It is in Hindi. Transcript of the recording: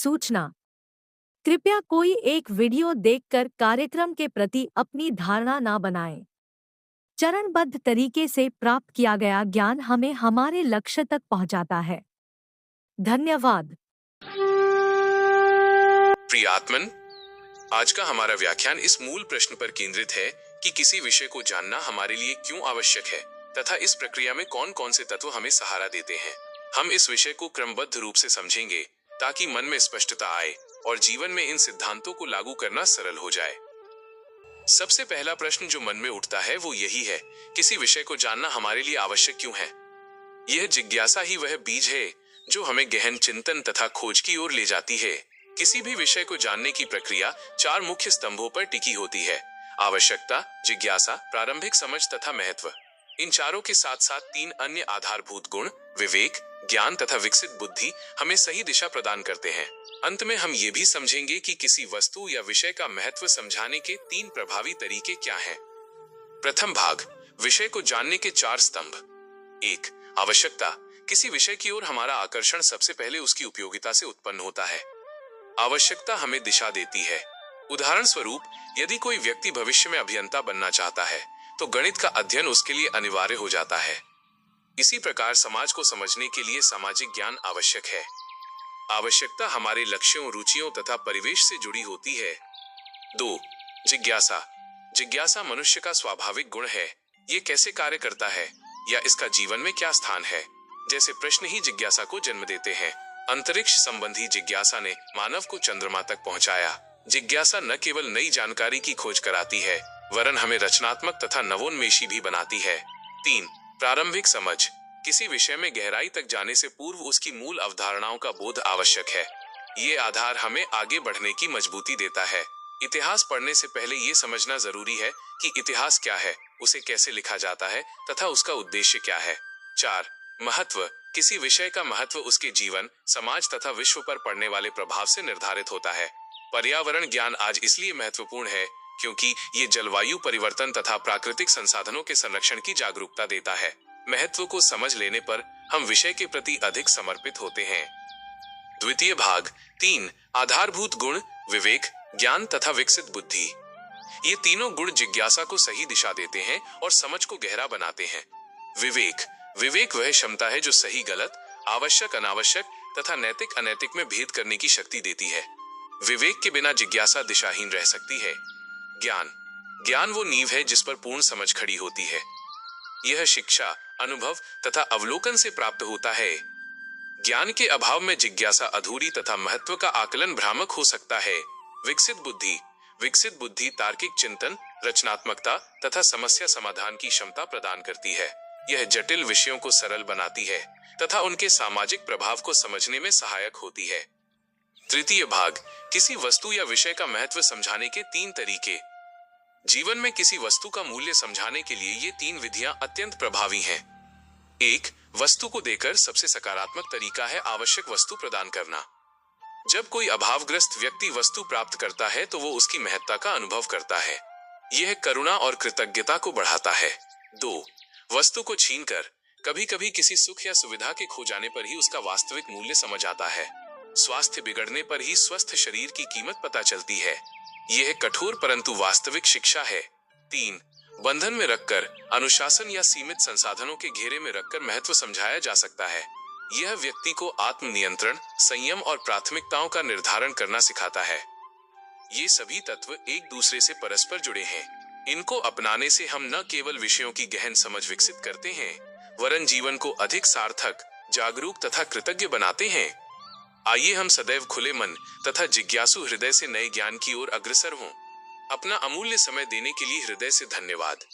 सूचना। कृपया कोई एक वीडियो देखकर कार्यक्रम के प्रति अपनी धारणा न बनाएं। चरणबद्ध तरीके से प्राप्त किया गया ज्ञान हमें हमारे लक्ष्य तक पहुंचाता है। धन्यवाद। प्रियात्मन, आज का हमारा व्याख्यान इस मूल प्रश्न पर केंद्रित है कि किसी विषय को जानना हमारे लिए क्यों आवश्यक है तथा इस प्रक्रिया में कौन कौन से तत्व हमें सहारा देते हैं। हम इस विषय को क्रमबद्ध रूप से समझेंगे ताकि मन में स्पष्टता आए और जीवन में इन सिद्धांतों को लागू करना सरल हो जाए। सबसे पहला प्रश्न जो मन में उठता है वो यही है, किसी विषय को जानना हमारे लिए आवश्यक क्यों है? यह जिज्ञासा ही वह बीज है जो हमें गहन चिंतन तथा खोज की ओर ले जाती है। किसी भी विषय को जानने की प्रक्रिया 4 मुख्य स्तंभों पर टिकी होती है: आवश्यकता, जिज्ञासा, प्रारंभिक समझ तथा महत्व। इन चारों के साथ साथ 3 अन्य आधारभूत गुण, विवेक, ज्ञान तथा विकसित बुद्धि, हमें सही दिशा प्रदान करते हैं। अंत में हम ये भी समझेंगे कि किसी वस्तु या विषय का महत्व समझाने के 3 प्रभावी तरीके क्या हैं। प्रथम भाग, विषय को जानने के 4 स्तंभ। 1. आवश्यकता। किसी विषय की ओर हमारा आकर्षण सबसे पहले उसकी उपयोगिता से उत्पन्न होता है। आवश्यकता हमें दिशा देती है। उदाहरण स्वरूप, यदि कोई व्यक्ति भविष्य में अभियंता बनना चाहता है तो गणित का अध्ययन उसके लिए अनिवार्य हो जाता है। इसी प्रकार समाज को समझने के लिए सामाजिक ज्ञान आवश्यक है। आवश्यकता हमारे लक्ष्यों, रुचियों तथा परिवेश से जुड़ी होती है। 2. जिज्ञासा। जिज्ञासा मनुष्य का स्वाभाविक गुण है। ये कैसे कार्य करता है या इसका जीवन में क्या स्थान है, जैसे प्रश्न ही जिज्ञासा को जन्म देते हैं। अंतरिक्ष संबंधी जिज्ञासा ने मानव को चंद्रमा तक पहुंचाया। जिज्ञासा न केवल नई जानकारी की खोज कराती है वरन हमें रचनात्मक तथा नवोन्मेषी भी बनाती है। 3. प्रारंभिक समझ। किसी विषय में गहराई तक जाने से पूर्व उसकी मूल अवधारणाओं का बोध आवश्यक है। ये आधार हमें आगे बढ़ने की मजबूती देता है। इतिहास पढ़ने से पहले ये समझना जरूरी है कि इतिहास क्या है, उसे कैसे लिखा जाता है तथा उसका उद्देश्य क्या है। 4. महत्व। किसी विषय का महत्व उसके जीवन, समाज तथा विश्व पर पड़ने वाले प्रभाव से निर्धारित होता है। पर्यावरण ज्ञान आज इसलिए महत्वपूर्ण है क्योंकि ये जलवायु परिवर्तन तथा प्राकृतिक संसाधनों के संरक्षण की जागरूकता देता है। महत्व को समझ लेने पर हम विषय के प्रति अधिक समर्पित होते हैं। द्वितीय भाग, 3 आधारभूत गुण, विवेक, ज्ञान तथा विकसित बुद्धि। ये तीनों गुण जिज्ञासा को सही दिशा देते हैं और समझ को गहरा बनाते हैं। विवेक। विवेक वह क्षमता है जो सही गलत, आवश्यक अनावश्यक तथा नैतिक अनैतिक में भेद करने की शक्ति देती है। विवेक के बिना जिज्ञासा दिशाहीन रह सकती है। ज्ञान। ज्ञान वो नींव है जिस पर पूर्ण समझ खड़ी होती है। यह शिक्षा, अनुभव तथा अवलोकन से प्राप्त होता है। ज्ञान के अभाव में जिज्ञासा अधूरी तथा महत्व का आकलन भ्रामक हो सकता है। विकसित बुद्धि। विकसित बुद्धि तार्किक चिंतन, रचनात्मकता तथा समस्या समाधान की क्षमता प्रदान करती है। यह जटिल विषयों को सरल बनाती है तथा उनके सामाजिक प्रभाव को समझने में सहायक होती है। तृतीय भाग, किसी वस्तु या विषय का महत्व समझाने के 3 तरीके। जीवन में किसी वस्तु का मूल्य समझाने के लिए ये 3 विधियां अत्यंत प्रभावी हैं। 1. वस्तु को देकर सबसे सकारात्मक तरीका है आवश्यक वस्तु प्रदान करना। जब कोई अभावग्रस्त व्यक्ति वस्तु प्राप्त करता है तो वो उसकी महत्ता का अनुभव करता है। यह करुणा और कृतज्ञता को बढ़ाता है। 2. वस्तु को छीनकर, कभी कभी किसी सुख या सुविधा के खो जाने पर ही उसका वास्तविक मूल्य समझ आता है। स्वास्थ्य बिगड़ने पर ही स्वस्थ शरीर की कीमत पता चलती है। यह कठोर परंतु वास्तविक शिक्षा है। 3. बंधन में रखकर, अनुशासन या सीमित संसाधनों के घेरे में रखकर महत्व समझाया जा सकता है। यह व्यक्ति को आत्मनियंत्रण, संयम और प्राथमिकताओं का निर्धारण करना सिखाता है। ये सभी तत्व एक दूसरे से परस्पर जुड़े हैं। इनको अपनाने से हम न केवल विषयों की गहन समझ विकसित करते हैं वरन जीवन को अधिक सार्थक, जागरूक तथा कृतज्ञ बनाते हैं। आइए हम सदैव खुले मन तथा जिज्ञासु हृदय से नए ज्ञान की ओर अग्रसर हों। अपना अमूल्य समय देने के लिए हृदय से धन्यवाद।